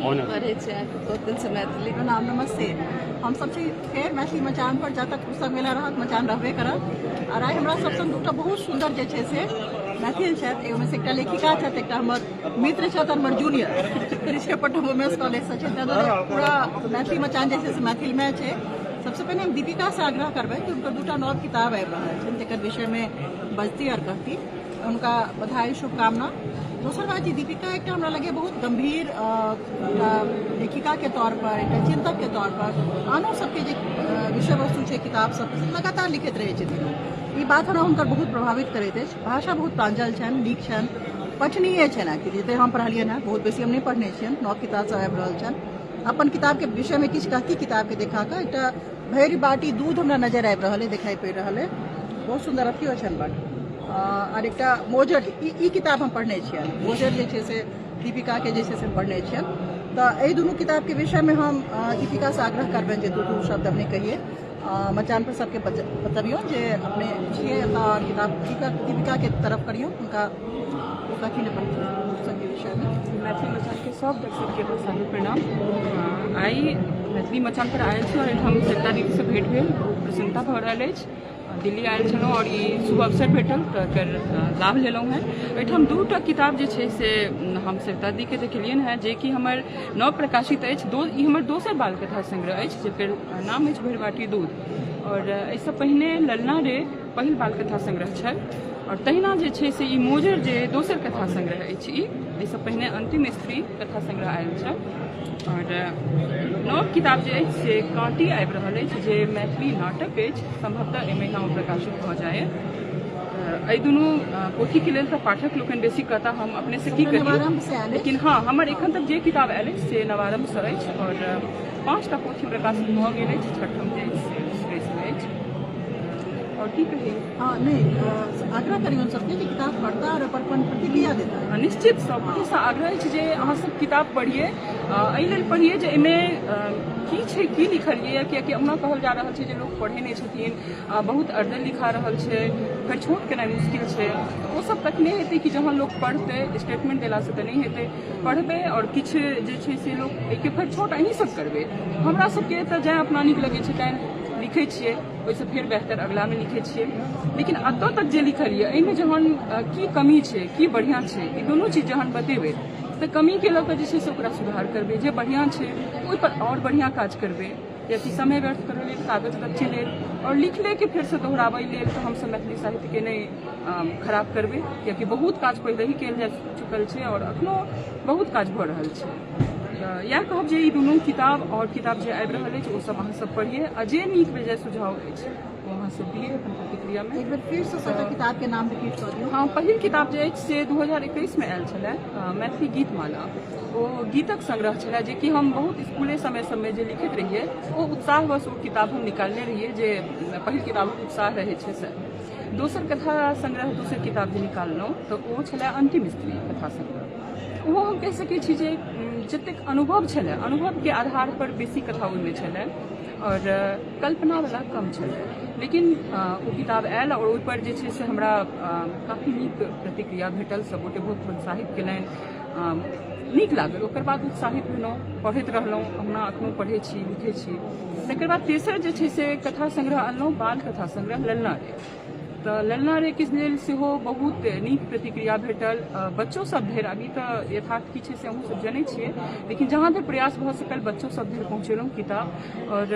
Honour पढ़े छे बहुत दिन से मैथिली। नाम नमस्ते। हम सब छी फेर मैथिली मचान पर जब तक पुस्तक मेला रहत मचान रहबे करत। और आइ हमरा सब संग दूटा बहुत सुंदर जे छै से मैथिल छथि। एगो में से एकटा लेखिका छथि, एकटा हमर मित्र छथि, हमर जूनियर ऋषिपट्टनम वुमेन्स कॉलेज से छथि। पूरा मैथिली मचान जे छै से मैथिल में छै। सबसे पहले हम दीपिका से आग्रह करबै कि हुनकर दूटा नव किताब आबि रहल छनि जकर विषय में बजती और कहती। उनका बधाई शुभकामना। दोसर बात दीपिका एक हमरा लगे बहुत गंभीर लेखिका के तौर पर, एक चिंतक के तौर पर आनो सबके जे विषय वस्तु है किताब सब लगातार लिखित रहे छथिन। ई बात हमरा हुनकर बहुत प्रभावित करैत अछि। भाषा बहुत प्रांजल छनि, नीक छनि, पठनीय छनि। कि जते हम पढ़लियनि हैं बहुत बेसी हम नहीं पढ़ने छियनि। नव किताब सब आबि रहल छनि। अपन किताब के विषय में किछु कहती किताब के देखा कऽ एकटा भरि बाटी दूध हमरा नजर आबि रहल है, दिखाई पड़ि रहल है। बहुत सुंदर अथियो छनि बड़। और एक मोजर ई किताब हम पढ़ने छियनि। मोजर जे छै से दीपिका के जे छै से पढ़ने छियनि। तो एहि दुनू किताब के विषय में हम दीपिका से आग्रह करबनि जे दू शब्द अपने कहिए। मचान पर सबके बतबियो जे अपने छिए और किताब दीपिका के तरफ करियो उनका कथी ने पुस्तक के विषय में। मैथिली मचान के सब दर्शक के सादर प्रणाम। आई मैथिली मचान पर आयल छी और हम सरिता दीदी से भेंट भेल, प्रसन्नता भऽ रहल अछि। दिल्ली आयल छलहुँ और ई शुभ अवसर भेटल तऽ एकर लाभ लेलहुँ हैं। एहिठाम दूटा किताब जे छै से हम सरिता दी के देखलियनि हैं जे कि हमर नव प्रकाशित अछि। ई हमर दोसर बाल कथा संग्रह अछि जकर नाम अछि भरि बाटी दूध। और एहिसँ पहिने ललना रे पहिल बाल कथा संग्रह छल और तहिना जे छै से ई मोजर जे दोसर कथा संग्रह अछि। एहिसँ पहिने अंतिम स्त्री कथा संग्रह आयल छल। और नव किताब जे अछि से काँटी आबि रहल अछि जे मैथिली नाटक अछि। संभवतः एहि महीना में प्रकाशित भऽ जाए। एहि दुनू पोथी के लेल तऽ पाठक लोकनि बेसी कहता, हम अपने से की कही। लेकिन हाँ, हमर एखन तक जे किताब आयल अछि से नवारंभ से अछि और 5टा पोथी प्रकाशित भऽ गेल अछि। छठम जे अछि से प्रेस में अछि। और की कही हाँ नहीं आग्रह करियौ सबके जे किताब पढ़ता और अपन प्रतिक्रिया देता है। निश्चित सबसे आग्रह अछि जे अहाँ सब किताब पढ़िए। एहि लेल पढ़िए जे एहिमे की छै की लिखल यऽ। कियाकि ओना कहल जा रहल छै जे लोग पढ़े नहीं छथिन, बहुत अर्दल लिखा रहल छै, फेर छोट केनाइ मुश्किल छै। ओ सब तखने हेतै कि जहाँ लोग पढ़तै, स्टेटमेंट देला से तऽ नहीं हेतै। पढ़बै और किछु जे छै से लोग एहिके फेर छोट अहीं सब करबै। हमरा सबके तऽ जै अपना नीक लगै छै तैं लिखै छियै, ओहिसँ फेर बेहतर अगला में लिखै छियै। लेकिन एतऽ तक जे लिखल यऽ एहिमे जहन की कमी छै की बढ़िया छै, ई दुनू चीज जहन बतेबै तऽ कमी के लऽ कऽ जे छै से ओकरा सुधार करबै। जे बढ़िया छै ओहि पर और बढ़िया काज करबै। जबकि समय व्यर्थ करै लेल, कागज रखै लेल और लिखले के फेर से दोहराबै लेल तऽ हमसब मैथिली साहित्य के नहीं खराब करबै। कियाकि बहुत काज पहिले ही कयल जा चुकल छै और अखनो बहुत काज भऽ रहल छै। इएह कहब जे ई दुनू किताब और किताब जे आबि रहल अछि ओ सब अहाँ सब पढ़िए। आ जे नीक बेजाय सुझाव अछि ओ अहाँ सब दिए अपन प्रतिक्रिया में। एक बार फिर से सबटा किताब के नाम रिपीट कऽ दियौ। हाँ, पहिल किताब जे अछि से 2021 में आयल छलै, मैथिली गीतमाला। ओ गीतक संग्रह छलै जे कि हम बहुत स्कूले समय सबमे जे लिखैत रहिए ओ उत्साहवश ओ किताब हम निकालने रहिए जे पहिल किताबक उत्साह रहै छै से। दोसर कथा संग्रह दोसर किताब जे निकाललहुँ तऽ ओ छलै अंतिम स्त्री कथा संग्रह। ओहो हम कहि सकै छी जे जतेक अनुभव छलै, अनुभव के आधार पर बेसी कथा ओहिमे छलै और कल्पना वाला कम छलै। लेकिन ओ किताब आयल और ओहि पर जे छै से हमरा काफी नीक प्रतिक्रिया भेटल। सब गोटे बहुत प्रोत्साहित केलनि, नीक लागल। ओकर बाद उत्साहित भेलहुँ, पढ़ैत रहलहुँ। हमरा अखनो पढ़ै छी, लिखै छी। तकर बाद तेसर जे छै से कथा संग्रह अनलहुँ, बाल कथा संग्रह ललना रे। तऽ ललना रे के लेल सेहो बहुत नीक प्रतिक्रिया भेटल। बच्चो सब धरि, अभी तऽ यथार्थ की छै से अहूँ सब जनै छियै, लेकिन जहाँ धरि प्रयास भऽ सकल बच्चो सब धरि पहुँचेलहुँ किताब और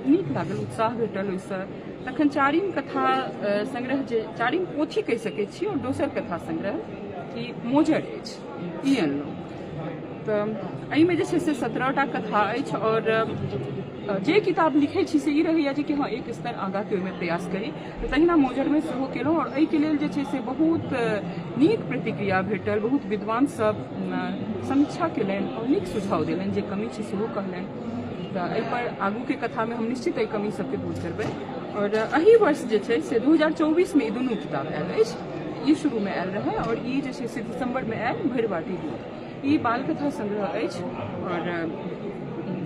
नीक लागल, उत्साह भेटल ओहिसँ। तखन चारिम कथा संग्रह जे चारिम पोथी कहि सकैत छी और दोसर कथा संग्रह ई मोजर अछि, ई अनलहुँ। तऽ एहिमे जे छै से 17टा कथा अछि और जे किताब लिखै छी से ई रहैया जे कि हाँ एक स्तर आगाँ के ओहिमे प्रयास करी। तऽ तहिना मोजर में सेहो केलहुँ और एहिके लेल जे छै से बहुत नीक प्रतिक्रिया भेटल। बहुत विद्वान सब समीक्षा केलनि और नीक सुझाव देलनि, जे कमी छै सेहो कहलनि। तऽ एहि पर आगू के कथा में हम निश्चित एहि कमी सबके दूर करबै। और एही वर्ष जे छै से 2024 में ई दुनू किताब आयल अछि। ई शुरू में आयल रहे और ई जे छै से दिसंबर में आयल भरि बाटी दूध। ई बाल कथा संग्रह अछि और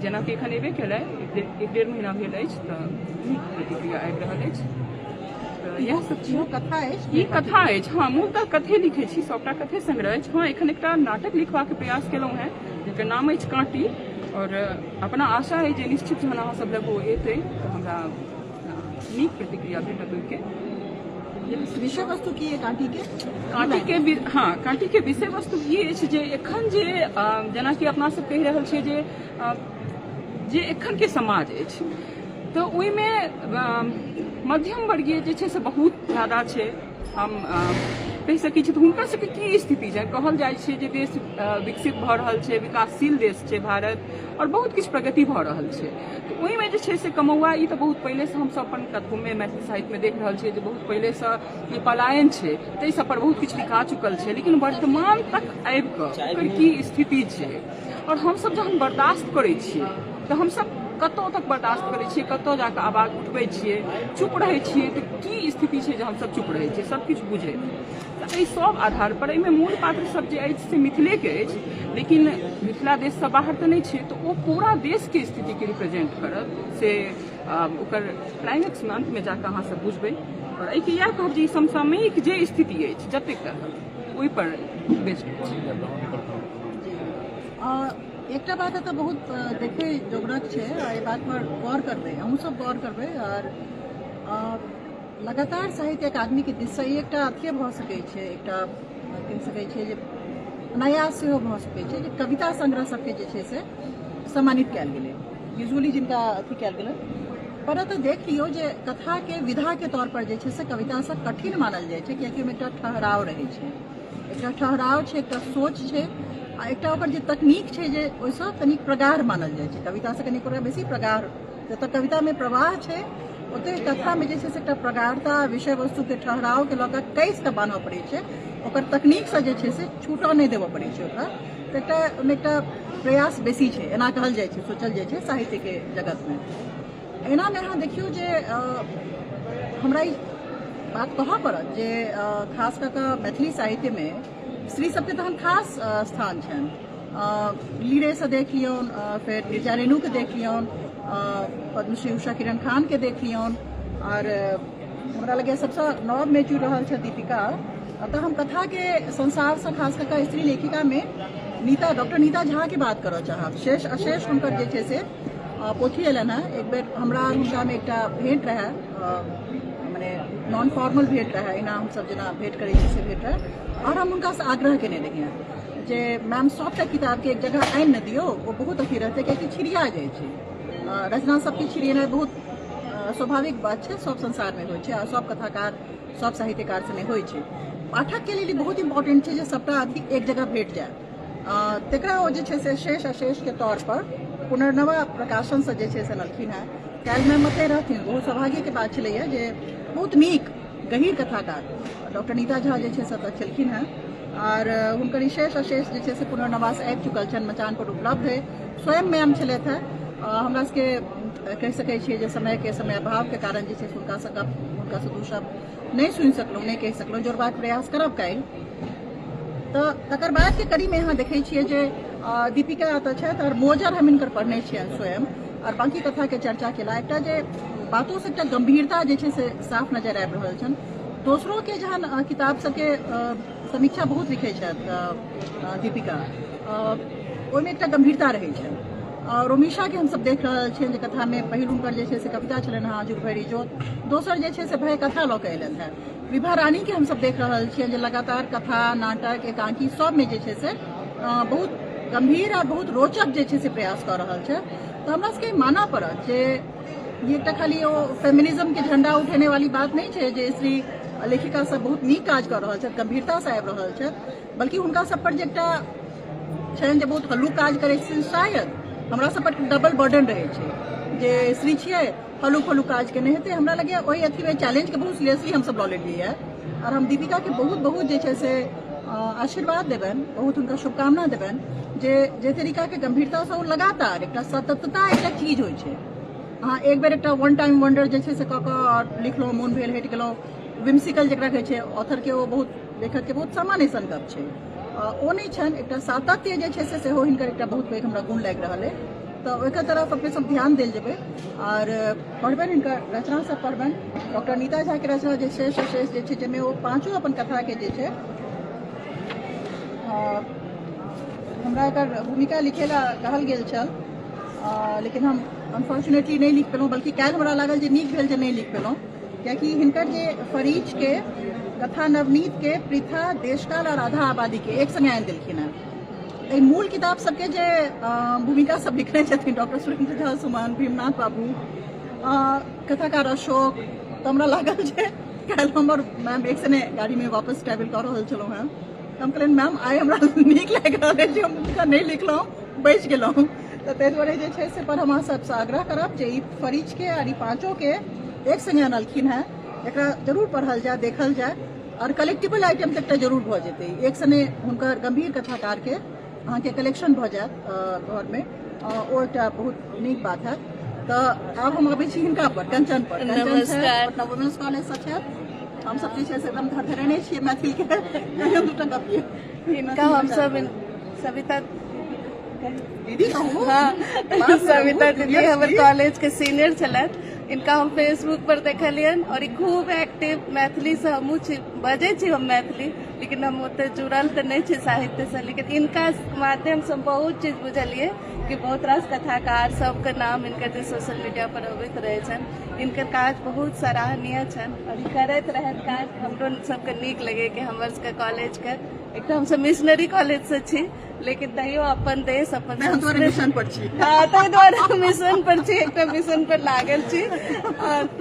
जेना कि एखन एबे केलै, 1-1.5 महीना भेल अछि तऽ नीक प्रतिक्रिया आबि रहल अछि। तऽ इएह सब चीज कथा अछि। ई कथा अछि, हाँ मूलतः कथे लिखै छी, सबटा कथे संग्रह अछि। हाँ एखन एकटा नाटक लिखबाक प्रयास केलहुँ हैं जिनकर नाम अछि काँटी। और अपना आशा है जे निश्चित जहन अहाँ सब लग ओ एतै तऽ हमरा नीक प्रतिक्रिया भेटत ओहिके। विषय वस्तु की है कांटी के? काँटी के विषय वस्तु ई अछि जे एखन जे जेनाकि अपना सब कहि रहल छियै जे एखन के समाज अछि तऽ ओहिमे मध्यम वर्गीय जे छै से बहुत ज्यादा छै। हम कहि सकै छी तऽ हुनकर सबके की स्थिति छै? कहल जाइ छै जे देश विकसित भऽ रहल छै, विकासशील देश छै भारत, और बहुत किछु प्रगति भऽ रहल छै। तऽ ओहिमे जे छै से कमौआ ई तऽ बहुत पहिलेसँ हमसब अपन कथोमे मैथिली साहित्यमे देख रहल छियै जे बहुत पहिलेसँ ई पलायन छै, ताहि सब पर बहुत किछु लिखा चुकल छै। लेकिन वर्तमान तक आबि कऽ ओकर की स्थिति छै, और हमसब जहन बर्दाश्त करै छियै तऽ हमसब कतौ तक बर्दाश्त करै छियै, कतौ जाकऽ आवाज उठबै छियै, चुप रहै छियै, तऽ की स्थिति छै जे हमसब चुप रहै छियै सब किछु बुझैत? तऽ एहि सब आधार पर एहिमे मूल पात्र सब जे अछि से मिथिलेके अछि, लेकिन मिथिला देशसँ बाहर तऽ नहि छै, तऽ ओ पूरा देशके स्थितिके रिप्रेजेंट करत से ओकर क्लाइमेक्समे अंतमे जाकऽ अहाँ सब बुझबै। और एहिके इएह कहब जे ई समसामयिक जे स्थिति अछि जतेक तरहक ओहि पर बेस्ड छै। एकटा बात है तो बहुत देखे जोगरक छै, एहि बात पर गौर करबै, हमहूँ सब गौर करबै। और लगातार साहित्य अकादमी के दिशा एकटा अथिये भऽ सकै छै, एकटा कहि सकै छै जे प्रयास सेहो भऽ सकै छै जे कविता संग्रह सबके जे छै से सम्मानित कयल गेलै, यूजुअली जिनका अथी कयल गेलै। पर तऽ देख लियौ जे कथा के विधा के तौर पर जे छै से कविता सब कठिन मानल जाइ छै, कियाकि ओहिमे एकटा ठहराव रहै छै, एकटा ठहराव छै, एकटा सोच छै, आ एकटा ओकर जे तकनीक छै जे ओहिसँ कनिक प्रगाढ़ मानल जाइ छै। कवितासँ कनिक बेसी प्रगाढ़, जतऽ कवितामे प्रवाह छै ओतहि कथामे जे छै से एकटा प्रगाढ़ता, विषय वस्तुके ठहरावके लऽ कऽ कसि कऽ बान्हऽ पड़ै छै, ओकर तकनीकसँ जे छै से छूटऽ नहि देबऽ पड़ै छै ओकरा। तऽ एकटा ओहिमे एकटा प्रयास बेसी छै, एना कहल जाइ छै, सोचल जाइ छै साहित्यके जगतमे। एनामे अहाँ देखियौ जे हमरा ई बात कहऽ पड़त जे खास कऽ कऽ मैथिली साहित्यमे स्त्री सबके तहन खास स्थान छनि। लीरेसँ देख लियौन, फेर गिरजा रेणुके देख लियौन, पद्मश्री उषा किरण खानके देख लियौन, और हमरा लगैए सबसँ नव में जुड़ि रहल छै दीपिका। तऽ हम कथाके संसारसँ खास कऽ कऽ स्त्री लेखिकामे डॉक्टर नीता झाके बात करऽ चाहब। शेष अशेष हुनकर जे छै से पोथी एलनि हेँ। एक बेर हमरा हुनकामे एकटा भेंट रहै, मने नॉन फॉर्मल भेंट रहै, एना हमसब जेना भेंट करै छी से भेंट रहै। और हम हुनकासँ आग्रह केने रहियै जे मैम सबटा किताबके एक जगह आनि न दियौ, ओ बहुत अथी रहतै कियाकि छिड़िया जाइ छै। रचना सबके छिड़ेनाइ बहुत स्वाभाविक बात छै, सब संसारमे होइ छै, आ सब कथाकार सब साहित्यकार से नहि होइ छै। पाठकके लेल बहुत इम्पोर्टेंट छै जे सबटा अथी एक जगह भेट जाय। तकरा ओ जे छै से शेष अशेषके तौर पर पुनर्नवा प्रकाशनसँ जे छै से नलखिन हेँ। काल्हि मैम मते रहथिन, बहुत सौभाग्यके बात छलैए जे बहुत नीक गहीर कथाकार डॉक्टर नीता झा जे छै से एतऽ छलखिन हेँ, और हुनकर विशेष अशेष जे छै से पुनर्नवास आबि चुकल छनि, मचान पर उपलब्ध है। स्वयं मैम छलथि हेँ। हमरा सबके कहि सकै छियै जे समय अभावके कारण जे छै से हुनकासँ दू शब्द नहि सुनि सकलहुँ, नहि कहि सकलहुँ, जोड़बाक प्रयास करब काल्हि। तऽ तकर बादके कड़ीमे अहाँ देखै छियै जे दीपिका एतऽ छथि, और मोजर हम हिनकर पढ़ने छियनि स्वयं, और बाकी कथाके चर्चा केला। एकटा जे बातोसँ एकटा गंभीरता जे छै से साफ नजर आबि रहल छनि। दोसरोके जहन किताब सबके समीक्षा बहुत लिखै छथि दीपिका, ओहिमे एकटा गंभीरता रहै छै। रोमिशाके हमसब देख रहल छियनि जे कथामे पहिल हुनकर जे छै से कविता छलनि हेँ आजुक भरि जोत, दोसर जे छै से भय कथा लऽ कऽ अयलनि हेँ। विभा रानीके हमसब देख रहल छियनि जे लगातार कथा, नाटक, एकांकी सबमे जे छै से बहुत गंभीर आ बहुत रोचक जे छै से प्रयास कऽ रहल छै। तऽ हमरा सबके मानऽ पड़त जे ये एकटा खाली ओ फेमिनिज्म के झंडा उठेने वाली बात नहीं है जे स्त्री लेखिका सब बहुत नीक काज कर रहल छथि, गंभीरता से आबि रहल छथि, बल्कि हुनका सब पर जे एकटा छनि जे बहुत हल्लुक काज करै छै, शायद हमरा सब पर डबल बर्डन रहै छै जे स्त्री छियै, हल्लुक काज केने हेतै। हमरा लगैए ओहि अथीमे चैलेंज के बहुत सीरियसली हमसब लऽ लेलियै है, और हम दीपिका के बहुत जे छै से आशीर्वाद देबनि, बहुत हुनका शुभकामना देबनि जे तरीका के गंभीरता से लगातार एकटा सततता एकटा चीज होइ छै। हाँ, एक बेर एकटा वन टाइम वंडर जे छै से कऽ कऽ लिखलहुँ, मोन भेल हटि गेलहुँ, विम्सिकल जकरा कहै छै, ऑथर के ओ बहुत लेखक के बहुत सामान्य सन गप छै, ओ नहीं छनि। एकटा सातत्य जे छै से सेहो हिनकर एकटा बहुत पैघ हमरा गुण लागि रहल है। तो ओकर तरफ अपने सब ध्यान देल जेबै और पढ़बनि, हिनकर रचना सब पढ़बनि। डॉक्टर नीता झा के रचना जे शेष जे छै जाहिमे ओ पाँचों अपन कथा के जे छै हमरा एकर भूमिका लिखेला कहल गेल छल, लेकिन हम अनफॉर्चुनेटली नहीं लिख पेलहुँ, बल्कि काल्हि हमरा लागल जे नीक भेल जे नहीं लिख पेलहुँ, कियाकि हिनकर जे फरीच के कथा नवनीत के पृथा देशकाल और आधा आबादी के एक संगे आनि देलखिन हेँ। एहि मूल किताब सबके जे भूमिका सब लिखने छथिन डॉक्टर सुरेंद्र झा, सुमन, भीमनाथ बाबू, कथाकार अशोक, तो हमरा लागल जे काल्हि हमर मैम एक सने गाड़ी में वापस ट्रैवल कर रहल छलहुँ हेँ, हम कहलियनि मैम आइ हमरा नीक लागि रहल अछि जे हम भूमिका नहीं लिखलहुँ, बचि गेलहुँ। तो ताहि दुआरे जे छै से पर हम अहाँ सबसँ आग्रह करब जे ई फरीच के और ई पाँचों के एक संगे आनलखिन हेँ, एकरा जरूर पढ़ल जाए, देखल जाए और कलेक्टिबल आइटम तक जरूर भऽ जेतै। एक सने हुनकर गंभीर कथाकार के अहाँके कलेक्शन भऽ जायत घर में, ओ एकटा बहुत नीक बात है। तो आब हम अबै छी हिनका पर, कंचन पर। नमस्कार। वुमेन्स कॉलेज से छथि, हम सब जे छै से एकदम धरधरेने छियै मैथिल के, दूटा गपिए इनका हम सब सविता दीदी कहू। हाँ, सविता दीदी हमर कॉलेज के सीनियर छलथि, इनका हम फेसबुक पर देखलियन और खूब एक्टिव मैथिली से हमहूँ बजे छी हम मैथिली, लेकिन हम ओते जुड़ल तो नहीं छी साहित्य से, लेकिन इनका माध्यम से हम बहुत चीज बुझलिए कि बहुत रास कथाकार सबके नाम इनकर जे सोशल मीडिया पर अबैत रहे छन, इनकर काज बहुत सराहनीय छन और ई करैत रहत काज हमरो सबके नीक लगे कि हमर सबके कॉलेज के एक हम सब मिशनरी कॉलेज से छी, लेकिन तैयो अपन देश अपन मिशन पर छी। हाँ, ताहि दुआरे मिशन पर छी, एक मिशन पर लागल छी,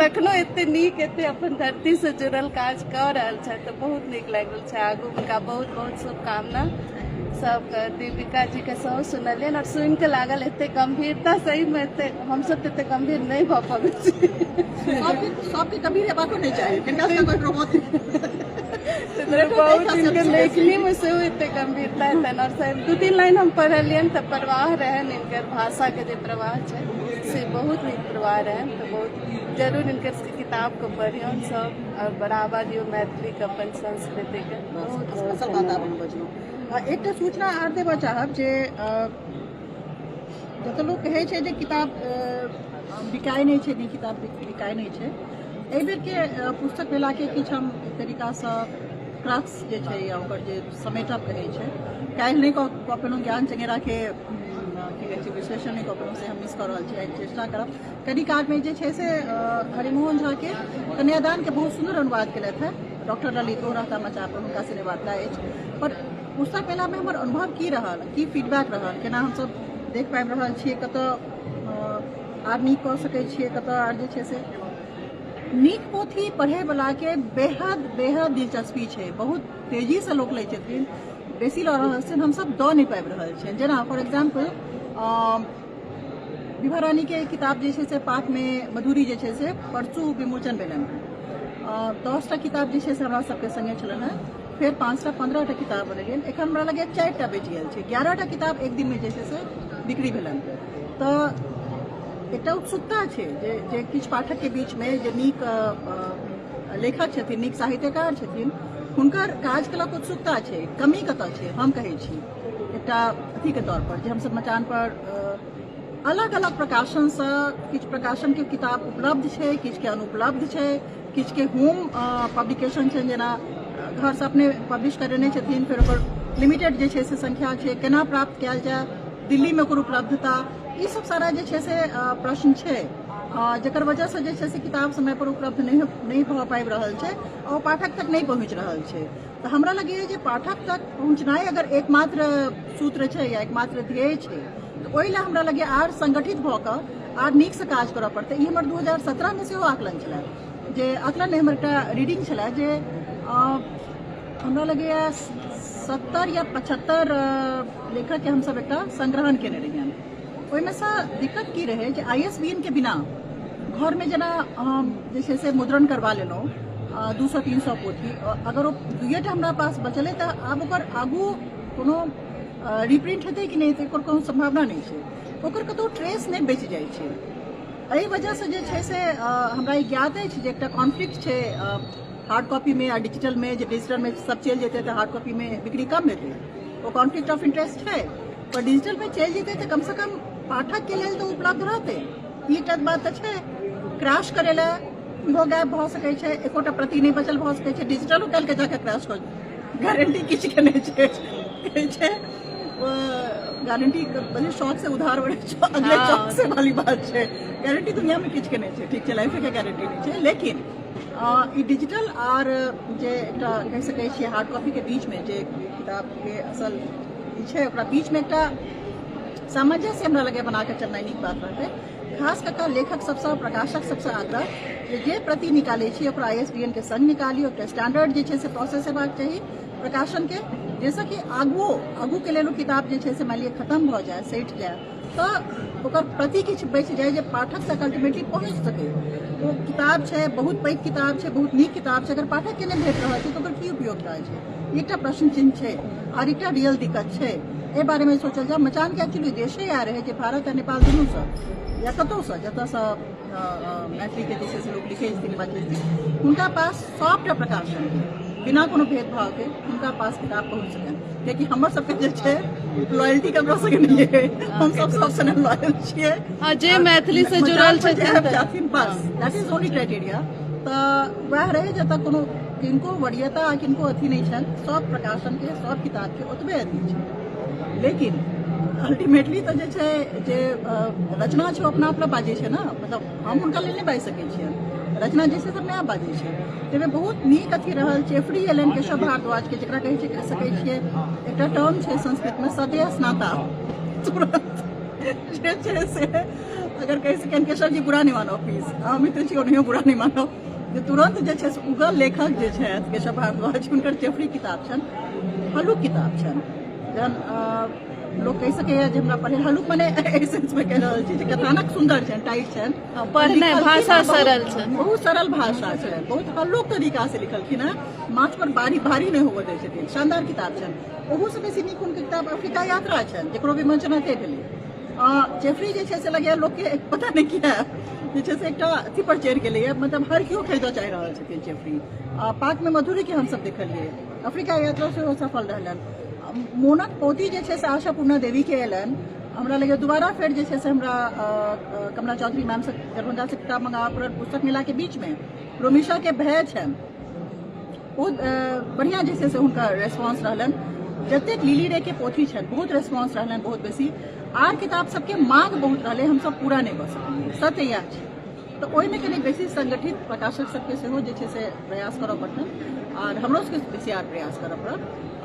तखनो एते नीक एते अपन धरती से जुड़ल काज कर रहल छै, तो बहुत नीक लागि रहल छै। आगू हुनका बहुत बहुत शुभकामना। सब दीपिका जी के सेहो सुनलियन और सुन के लागल एते गंभीरता, सही में एते हम सब एते गंभीर नहीं भऽ पाबै छी। सबके गंभीर हेबाको नहीं चाहिए, किनका से कोई प्रमोट बहुत इनके लेखनी में से एते गंभीरता हेतन और शायद 2-3 लाइन हम पढ़लियन तो प्रवाह रहन इनकर भाषा के जो प्रवाह है से बहुत नीक प्रवाह रहन, तो बहुत जरूर इनकर किताब को पढ़ियन सब और बढ़ावा दियो मैथिली के अपन संस्कृति के। एक सूचना आर देबऽ चाहब जे जत लोग कहे छै जे किताब बिकाय नहीं छै, किताब बिकाय नहीं छै, एहि बेर के पुस्तक मेला के किछु हम एक तरीका से क्रक्स जे छै या ओकर जे समेटअप कहै छै, काल्हि नहीं कऽ पेलहुँ, ज्ञान चंगेरा के की कहै छै विश्लेषण नहीं कऽ पेलहुँ, से हम मिस कऽ रहल छी, चेष्टा करब। कनी काल में जे छै से हरिमोहन झा के कन्यादान के बहुत सुंदर अनुवाद केलथि है डॉक्टर ललित रहता मचा पर, हुनका से वार्ता अछि। पर पुस्तक मेला में हमर अनुभव की रहल, की फीडबैक रहल, केना हम सब देख पाबि रहल छियै, कतऽ आर नीक कऽ सकै छियै, कतऽ आर जे छै से नीक पोथी पढ़े वाला के बेहद बेहद दिलचस्पी है, बहुत तेजी से लोग लै छथिन, बेसी लऽ रहल छथिन, हम सब दऽ नहीं पाबि रहल छियै। जेना फॉर एग्जाम्पल विभा रानी के किताब जे छै से पाठ में मधुरी जे छै से परसू विमोचन भेलन, 10टा किताब जे छै से हमरा सबके संगे छलन है, फिर 5टा 15टा किताब बनेलियन, एखन हमरा लगे 4टा बेच गेल छै, 11टा किताब एक दिन में जे छै से बिक्री भेलन। तो एकटा उत्सुकता छै जे किछु पाठक के बीच में जे नीक लेखक छथिन, नीक साहित्यकार छथिन, हुनकर काज कलक उत्सुकता छै, कमी कतऽ छै हम कहै छी एकटा अथी के तौर पर जे हमसब मचान पर अलग अलग प्रकाशन से किछु प्रकाशन के किताब उपलब्ध छै, किछु के अनुपलब्ध छै, किछु के होम पब्लिकेशन छै, जेना घर से अपने पब्लिश करेने छथिन, फिर ओकर लिमिटेड जे छै से संख्या छै, केना प्राप्त कयल जाय, दिल्ली में ओकर उपलब्धता, ई सब सारा जे छै से प्रश्न छै, जकर वजह से जे छै से किताब समय पर उपलब्ध नहीं भऽ पाबि रहल छै और पाठक तक नहीं पहुँच रहल छै। तो हमरा लगैए जे पाठक तक पहुँचनाइ अगर एकमात्र सूत्र छै या एकमात्र ध्येय छै, तो ओहि ला हमरा लगे आर संगठित भऽ कऽ आर नीक से काज करऽ पड़तै। ई हमर 2017 में सेहो आकलन छलै, जे आकलन में हमर एकटा रीडिंग छलै जे हमरा लगैए 70 या 75 लेखक के हमसब एकटा संग्रहण केने रहियन। ओहिमे से दिक्कत की रहे जे ISBN के बिना घर में जेना जे छै से मुद्रण करवा लेलहुँ 200-300 पोथी, अगर वो 2टा हमरा पास बचल है तो आब ओकर आगू कोनो रिप्रिंट हेतै कि नहीं, एकर कोनो संभावना नहीं छै, ओकर कतौ ट्रेस नहीं बचि जाइ छै। एहि वजह से जे छै से हमरा ई ज्ञात अछि जे एकटा कॉन्फ्लिक्ट छै हार्ड कॉपी में आ डिजिटल में, जे डिजिटल में सब चलि जेतै तो हार्ड कॉपी में बिक्री कम हेतै, वो कॉन्फ्लिक्ट ऑफ इंटरेस्ट है। पर डिजिटल में चलि जेतै तो कम से कम पाठक के लेल तो उपलब्ध रहतै, ई बात तो छै। क्रैश करे ला इहो गायब भऽ सकै छै, एकोटा प्रति नहीं बचल भऽ सकै छै, डिजिटलो काल्हि के जाके क्रैश कर गारंटी किछु के नहीं छै। गारंटी बड़े शौक से उधार बड़े अगले शौक से वाली बात है। गारंटी दुनिया में किछ के नहीं है, ठीक है, लाइफ के गारंटी नहीं है, लेकिन ई डिजिटल और जे एकटा कह सकै छियै हार्ड कॉपी के बीच में जे किताब के असल छै ओकरा बीच में एकटा सामंजस्य हमरा लगे बना के चलना नीक बात रहतै। खास कऽ लेखक सबसँ प्रकाशक सबसँ आग्रह जे प्रति निकालै छी ओकरा ISBN के संग निकाली, ओकरा स्टैंडर्ड जे छै से प्रोसेस हेबाक चाही प्रकाशन के, जैसा कि आगू के लेल किताब जे छै से मान लिअ खत्म भऽ जाए, सटि जाए, तऽ ओकर प्रति किछु बचि जाए जे पाठक तक अल्टीमेटली पहुँच सकै। वो किताब छै, बहुत पैघ किताब छै, बहुत नीक किताब छै, अगर पाठक के नहि भेट रहल छै तऽ ओकर की उपयोगिता छै? एकटा प्रश्न चिन्ह छै और एकटा रियल दिक्कत छै। एहि बारे में सोचल जाए। मचान के एक्चुअली उद्देश्य इएह रहै जे भारत आ नेपाल दुनूसँ या कतहुसँ जतऽसँ मैथिली के जे छै से लोक लिखै छथिन, बाजै छथिन, हुनका पास सॉफ्ट प्रकाशन बिना कोनो भेदभाव के हुनका पास किताब पहुँच सकनि, कियाकि हमर सबके जे छै लॉयल्टी ककरो संगे नहीं है, हम सब सबसे लॉयल छियै हाँ, जे मैथिली से जुड़ल छथिन बस दैट इज ओनली क्राइटेरिया। तऽ वएह रहे जतऽ कोनो किनको वरीयता आ किनको अथी नहीं छनि, सब प्रकाशन के सब किताब के ओतबे अथी छै, लेकिन अल्टीमेटली तऽ जे छै जे रचना छै अपना आप बाजै छै ना, मतलब हम हुनका लेल नहि बाजि सकै छियै, रचना जे छै से अपने आप बाजै छै। ताहिमे बहुत नीक अथी रहल चेफरी एलन केशव भारद्वाज के, जकरा कहै छै कहि सकै छियै एकटा टर्म छै संस्कृत में सदैव स्नाता, तुरंत जे छै से अगर कहि सकें केशव जी बुरा नहीं मानो प्लीज, मित्र जी ओनहियो बुरा नहीं मानो, जे तुरंत जे छै से उगल लेखक जे छथि केशव भारद्वाज, हुनकर चेफरी किताब छनि, हल्लुक किताब छनि, जहन लोग कहि सकैया जे हमरा पढ़े हल्लुक मने एसेंस में कह रहल छी जे कथानक सुंदर छनि, टाइट छनि, पढ़ने भाषा सरल छै, बहुत सरल भाषा छै, बहुत हल्लुक तरीका से लिखलखिन है, माथ पर भारी नहीं होबऽ दै छथिन, शानदार किताब छनि। ओहू से बेसी नीक हुनकर किताब अफ्रीका यात्रा छनि, जकरो विमोचन एतै भेलै। चेफरी जे छै से लगैया लोक के पता नहीं किया जे छै से एकटा अथी पर चढ़ि गेलैया, मतलब हर केओ खरीदऽ चाहि रहल छथिन चेफरी। पाक में मधुरी के हमसब देखलियै, अफ्रीका यात्रा सेहो सफल रहलनि। मोनक पोती जे छै से आशा पूर्णा देवी के एलन, हमरा लगे दोबारा फेर जे छै से हमरा कमला चौधरी मैम से दरभंगा से किताब मंगाबऽ पड़ल, पुस्तक मेला के बीच में रोमिशा के भय छनि, बहुत बढ़िया जे छै से हुनका रेस्पॉन्स रहलन। जतेक लिली रे के पोथी छनि बहुत रेस्पॉन्स रहलन, बहुत बेसी, आर किताब सबके मांग बहुत रहलै, हमसब पूरा नहीं कऽ सकलियै, सत्य इएह छै। तऽ ओहिमे कनि बेसी संगठित प्रकाशक सबके सेहो जे छै से प्रयास करऽ पड़तनि, और हमरो सबके बेसी आर प्रयास करऽ पड़त,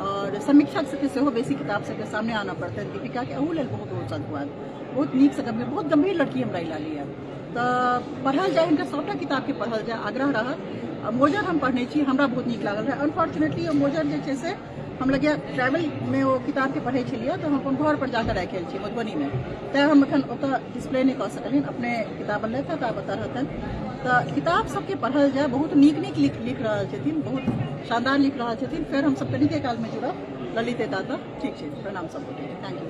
और समीक्षक सबके सेहो बेसी किताब सबके सामने आना पड़तनि। दीपिका के अहू लेल बहुत बहुत साधुवाद, बहुत नीक से गंभीर, बहुत गंभीर लड़की हमरा लागैया। तऽ पढ़ल जाए, हिनकर सबटा किताब के पढ़ल जाए, आग्रह रहत। मोजर हम पढ़ने छी, हमरा बहुत नीक लागल रहे। अनफॉर्चुनेटली मोजर जे छै से हम लगे ट्रैवल में वो किताब के पढ़े छलियै, तो हम अपन घर पर जाकर राखल छी मधुबनी में, तैं हम एखन ओतऽ डिस्प्ले नहीं कऽ सकलियै, अपने किताब लेते तऽ ओतऽ रहतनि। तऽ किताब सबके पढ़ल जाए, बहुत नीक लिख रहल छथिन, बहुत शानदार लिख रहल छथिन। फेर हम सब कनिके काल में जुड़ब ललित दाता। ठीक छै, प्रणाम सबके, थैंक यू।